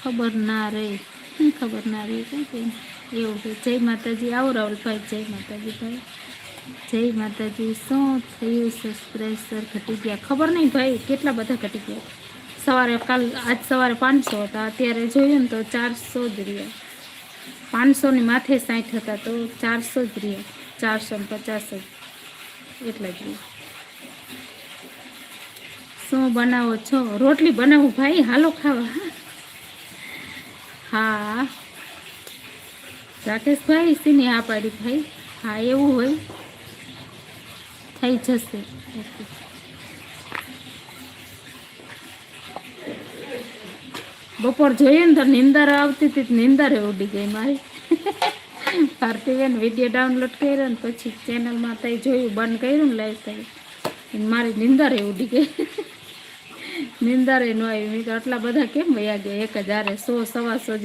ખબર ના રહે, ખબર ના રહે કંઈ એવું છે. જય માતાજી. આવો રાહુલભાઈ, જય માતાજી ભાઈ, જય માતાજી. શું થયું? સબસ્ક્રાઈબર ઘટી ગયા? ખબર નહીં ભાઈ, કેટલા બધા ઘટી ગયા. સવારે આજ સવારે 500 હતા, અત્યારે જોયું ને તો 400 જ રહ્યા. 500ની માથે 60 હતા તો 400 જ રહ્યા, 450 જ એટલા જ રહ્યા. શું બનાવો છો? રોટલી બનાવું ભાઈ, હાલો ખાવા. હા રાકેશભાઈ, સીની હા પાડી ભાઈ. હા એવું હોય, થઈ જશે. બપોર જોઈએ ને તો નિંદર આવતી હતી, નિંદરે ઉડી ગઈ મારી. ભારતીબેન વિડીયો ડાઉનલોડ કર્યો ને પછી ચેનલમાં તઈ જોયું, બંધ કર્યું ને લાઈવ થઈ, મારી નિંદરે ઉડી ગઈ. નિંદરે ન આવી. મેં તો આટલા બધા કેમ વયા ગયા 1000 100 125